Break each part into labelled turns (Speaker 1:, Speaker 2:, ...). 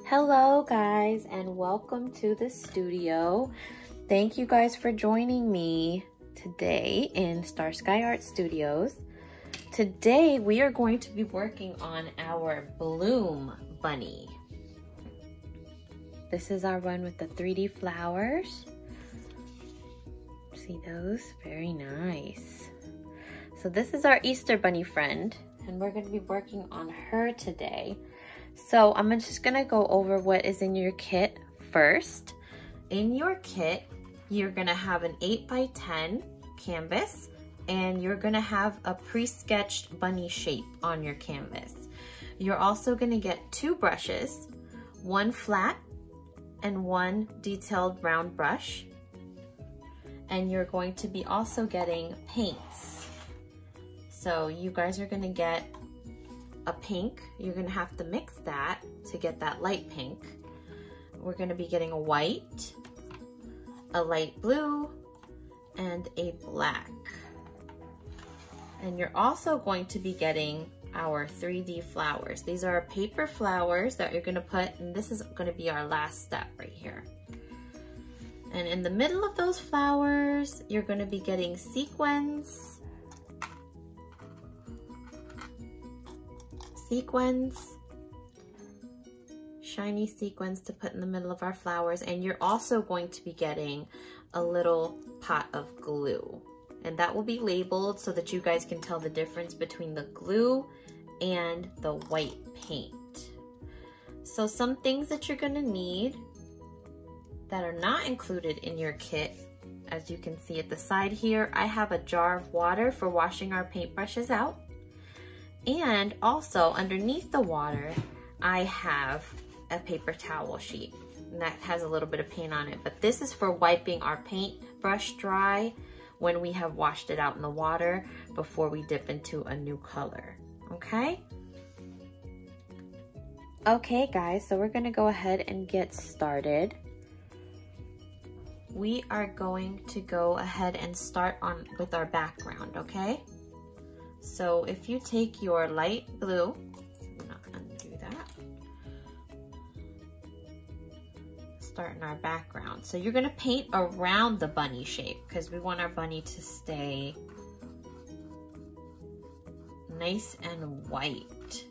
Speaker 1: Hello guys, and welcome to the studio. Thank you guys for joining me today in Starrskye Art Studios. Today we are going to be working on our Bloom bunny. This is our one with the 3D flowers. See those? Very nice. So this is our Easter bunny friend, and we're going to be working on her today. So I'm just gonna go over what is in your kit first. In your kit, you're gonna have an 8x10 canvas, and you're gonna have a pre-sketched bunny shape on your canvas. You're also gonna get 2 brushes, one flat and one detailed round brush. And you're going to be also getting paints. So you guys are gonna get a pink. You're gonna have to mix that to get that light pink. We're gonna be getting a white, a light blue, and a black. And you're also going to be getting our 3D flowers. These are paper flowers that you're gonna put, and this is gonna be our last step right here. And in the middle of those flowers, you're gonna be getting sequins, shiny sequins to put in the middle of our flowers, and you're also going to be getting a little pot of glue, and that will be labeled so that you guys can tell the difference between the glue and the white paint. So some things that you're gonna need that are not included in your kit, as you can see at the side here, I have a jar of water for washing our paintbrushes out. And also underneath the water, I have a paper towel sheet, and that has a little bit of paint on it, but this is for wiping our paintbrush dry when we have washed it out in the water before we dip into a new color, okay? Okay guys, so we're gonna go ahead and get started. We are going to go ahead and start with our background, okay? So if you take your light blue, I'm not gonna undo that. Start in our background. So you're gonna paint around the bunny shape because we want our bunny to stay nice and white.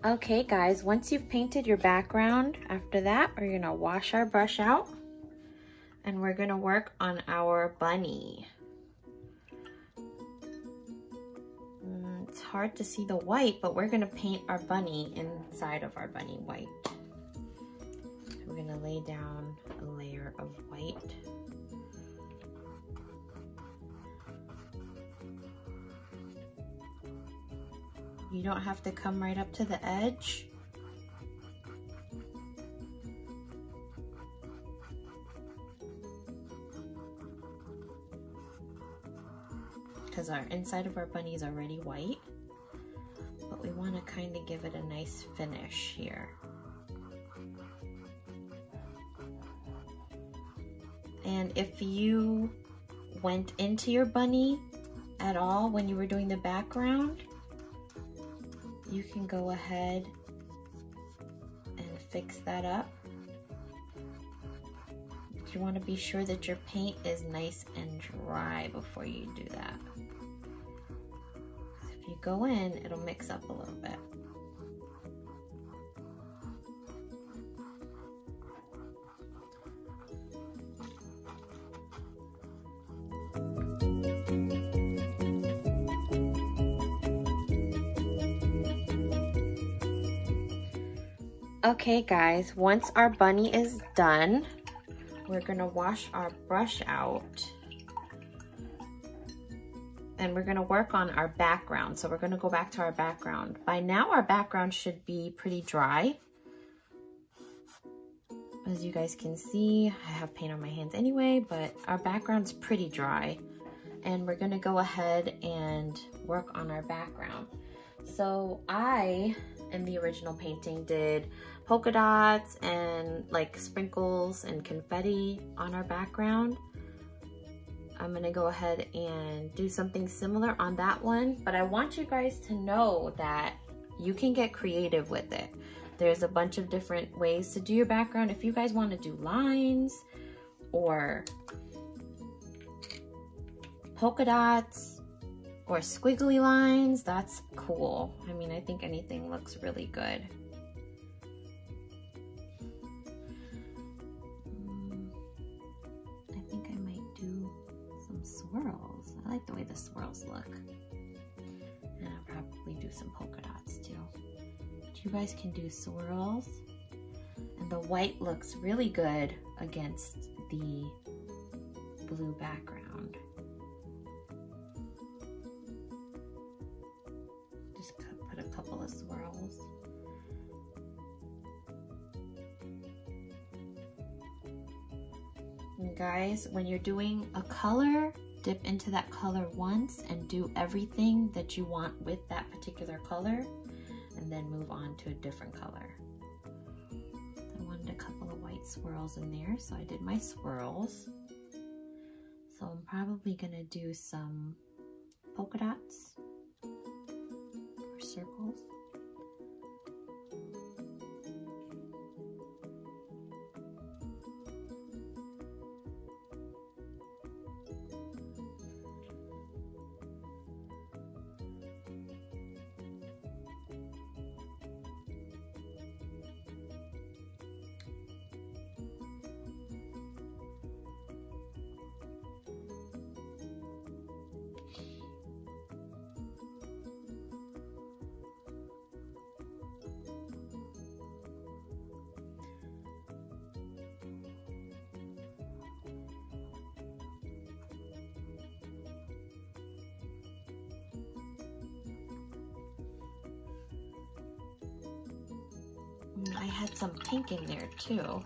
Speaker 1: Okay guys, once you've painted your background, after that, we're gonna wash our brush out and we're gonna work on our bunny. It's hard to see the white, but we're gonna paint our bunny inside of our bunny white. We're gonna lay down a layer of white. You don't have to come right up to the edge. Because our inside of our bunny is already white, but we want to kind of give it a nice finish here. And if you went into your bunny at all when you were doing the background, you can go ahead and fix that up. But you want to be sure that your paint is nice and dry before you do that. If you go in, it'll mix up a little bit. Okay guys, once our bunny is done, we're gonna wash our brush out and we're gonna work on our background. So we're gonna go back to our background. By now our background should be pretty dry. As you guys can see, I have paint on my hands anyway, but our background's pretty dry. and we're gonna go ahead and work on our background. So I, in the original painting, did polka dots and like sprinkles and confetti on our background. I'm gonna go ahead and do something similar on that one, but I want you guys to know that you can get creative with it. There's a bunch of different ways to do your background. If you guys want to do lines or polka dots or squiggly lines, that's cool. I mean, I think anything looks really good. I think I might do some swirls. I like the way the swirls look. And I'll probably do some polka dots too. But you guys can do swirls. And the white looks really good against the blue background. Just put a couple of swirls. And guys, when you're doing a color, dip into that color once and do everything that you want with that particular color, and then move on to a different color. I wanted a couple of white swirls in there, so I did my swirls. So I'm probably gonna do some polka dots or circles. I had some pink in there too.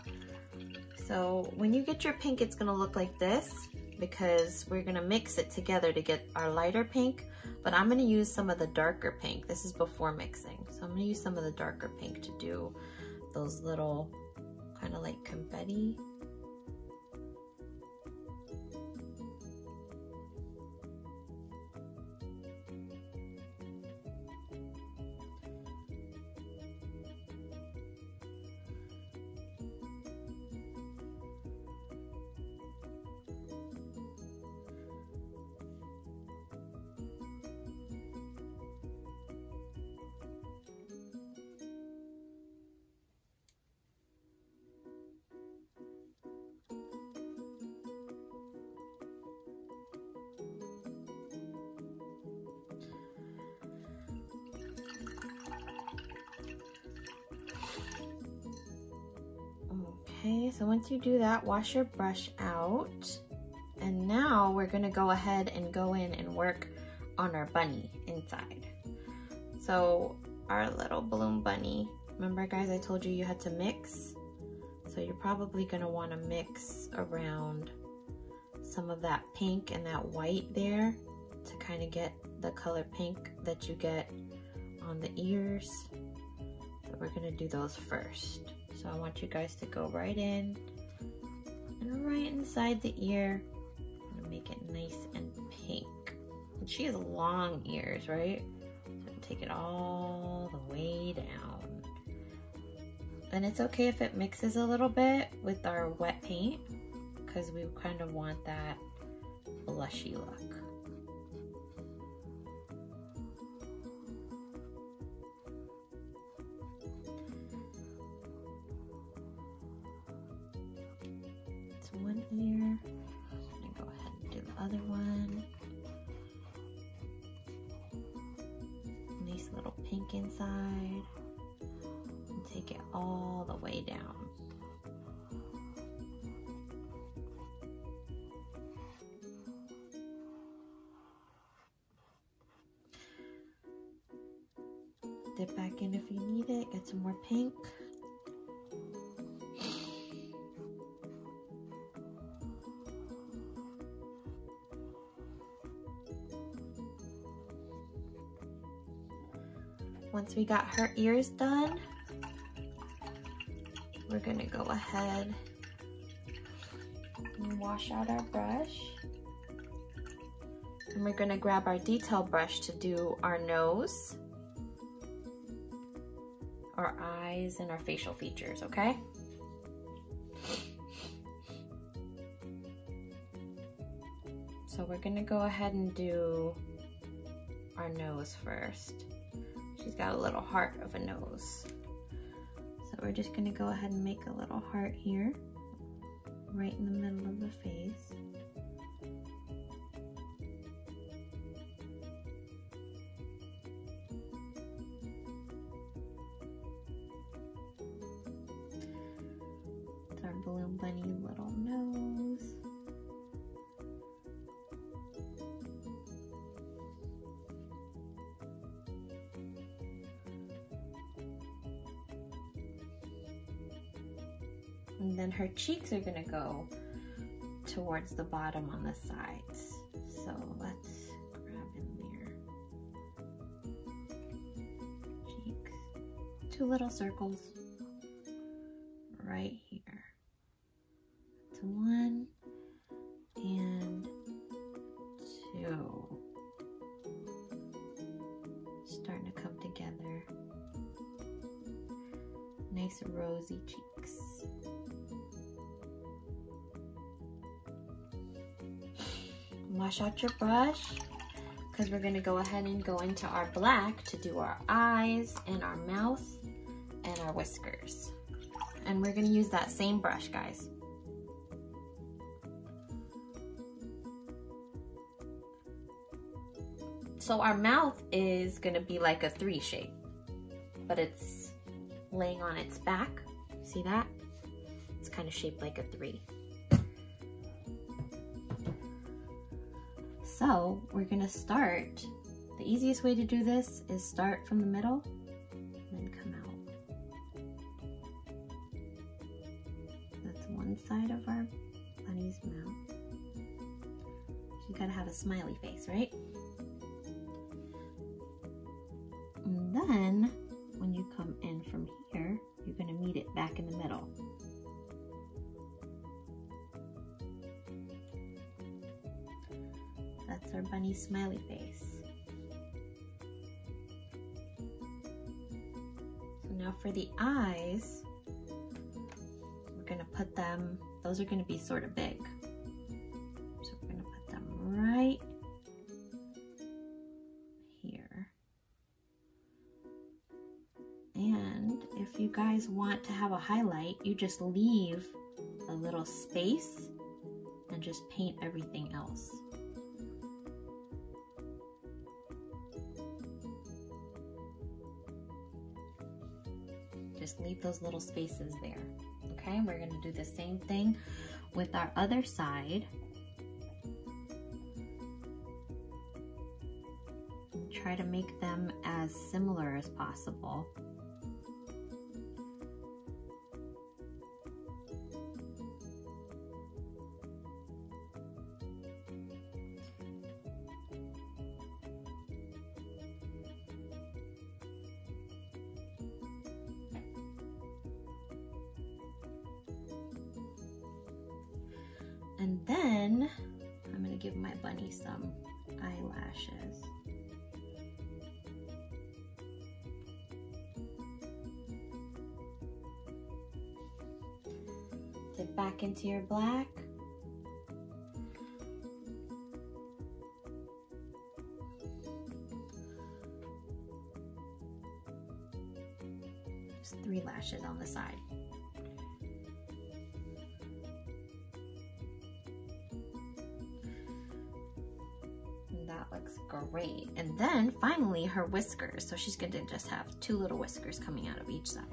Speaker 1: So when you get your pink, it's gonna look like this because we're gonna mix it together to get our lighter pink, but I'm gonna use some of the darker pink. This is before mixing. So I'm gonna use some of the darker pink to do those little kind of like confetti. Okay, so once you do that, wash your brush out. And now we're gonna go ahead and go in and work on our bunny inside. So our little balloon bunny, remember guys, I told you you had to mix? So you're probably gonna wanna mix around some of that pink and that white there to kind of get the color pink that you get on the ears. So we're gonna do those first. So I want you guys to go right in and right inside the ear. I'm gonna make it nice and pink. And she has long ears, right? So take it all the way down. And it's okay if it mixes a little bit with our wet paint because we kind of want that blushy look. One ear. I'm gonna go ahead and do the other one. Nice little pink inside. And take it all the way down. Dip back in if you need it. Get some more pink. once we got her ears done, we're gonna go ahead and wash out our brush. And we're gonna grab our detail brush to do our nose, our eyes, and our facial features, okay? So we're gonna go ahead and do our nose first. She's got a little heart of a nose. So we're just gonna go ahead and make a little heart here, right in the middle of the face. It's our balloon bunny little nose. And then her cheeks are gonna go towards the bottom on the sides. So let's grab in there. Cheeks. 2 little circles right here. That's 1 and 2. Starting to come together. Nice rosy cheeks. Wash out your brush, because we're gonna go ahead and go into our black to do our eyes and our mouth and our whiskers. And we're gonna use that same brush, guys. So our mouth is gonna be like a 3 shape, but it's laying on its back. See that? It's kind of shaped like a 3. So we're gonna start, the easiest way to do this is start from the middle and then come out. That's one side of our bunny's mouth. She's gotta have a smiley face, right? And then when you come in from here, you're gonna meet it back in the middle. That's our bunny smiley face. So now for the eyes, we're gonna put them, those are gonna be sort of big. So we're gonna put them right here. And if you guys want to have a highlight, you just leave a little space and just paint everything else. Just leave those little spaces there. Okay, we're gonna do the same thing with our other side. And try to make them as similar as possible. And then I'm gonna give my bunny some eyelashes. Dip back into your black. Just 3 lashes on the side. That looks great. And then finally her whiskers. So she's going to just have 2 little whiskers coming out of each side.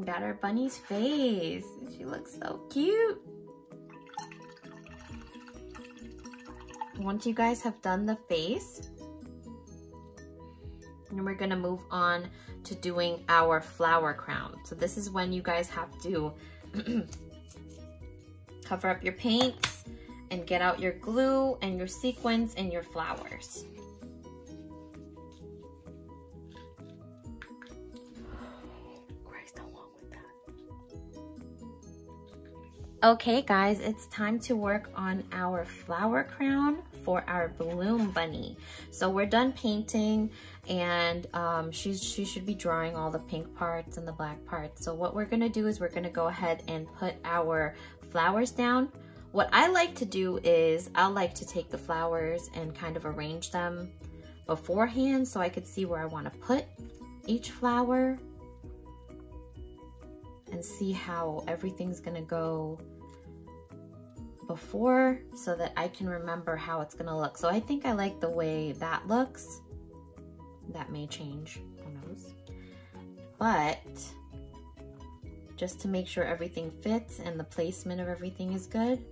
Speaker 1: Got our bunny's face. She looks so cute. Once you guys have done the face, and we're gonna move on to doing our flower crown. So this is when you guys have to Cover up your paints and get out your glue and your sequins and your flowers. Okay guys, it's time to work on our flower crown for our balloon bunny. So we're done painting, and she should be drawing all the pink parts and the black parts. So what we're gonna do is we're gonna go ahead and put our flowers down. What I like to do is I like to take the flowers and kind of arrange them beforehand so I could see where I want to put each flower and see how everything's gonna go before, so that I can remember how it's gonna look. So I think I like the way that looks. That may change, who knows. But just to make sure everything fits and the placement of everything is good.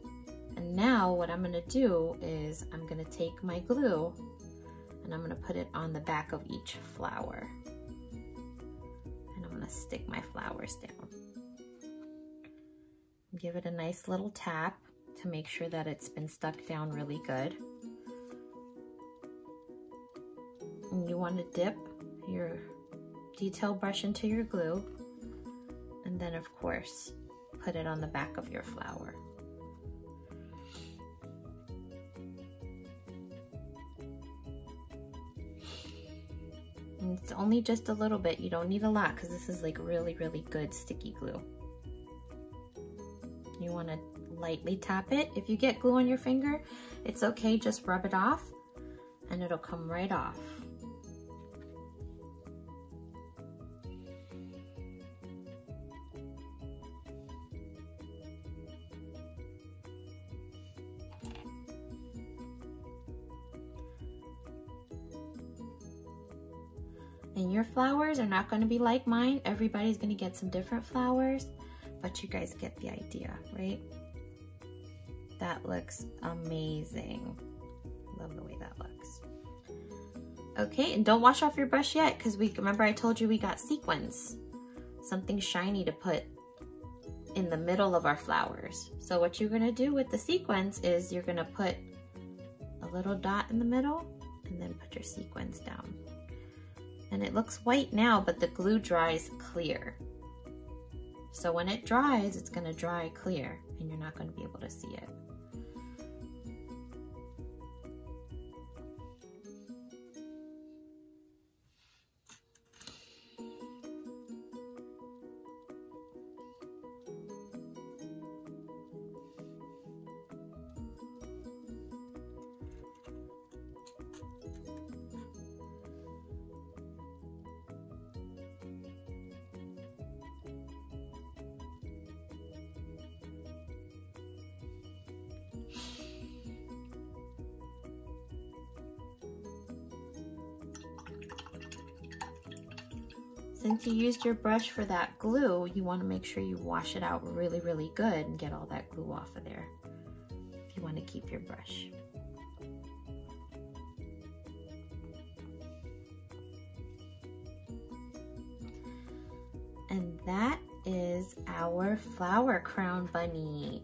Speaker 1: And now what I'm gonna do is I'm gonna take my glue and I'm gonna put it on the back of each flower. And I'm gonna stick my flowers down. Give it a nice little tap to make sure that it's been stuck down really good. And you want to dip your detail brush into your glue, and then of course put it on the back of your flower. And it's only just a little bit, you don't need a lot because this is like really, really good sticky glue. You want to lightly tap it. If you get glue on your finger, it's okay, just rub it off and it'll come right off. And your flowers are not going to be like mine. Everybody's going to get some different flowers, but you guys get the idea, right? That looks amazing. Love the way that looks. Okay, and don't wash off your brush yet, because remember I told you we got sequins. Something shiny to put in the middle of our flowers. So what you're gonna do with the sequins is you're gonna put a little dot in the middle and then put your sequins down. And it looks white now, but the glue dries clear. So when it dries, it's gonna dry clear and you're not gonna be able to see it. Since you used your brush for that glue, you want to make sure you wash it out really, really good and get all that glue off of there if you want to keep your brush. And that is our flower crown bunny.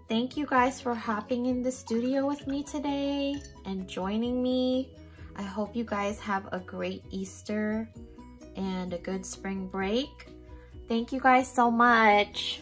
Speaker 1: Thank you guys for hopping in the studio with me today and joining me. I hope you guys have a great Easter and a good spring break. Thank you guys so much.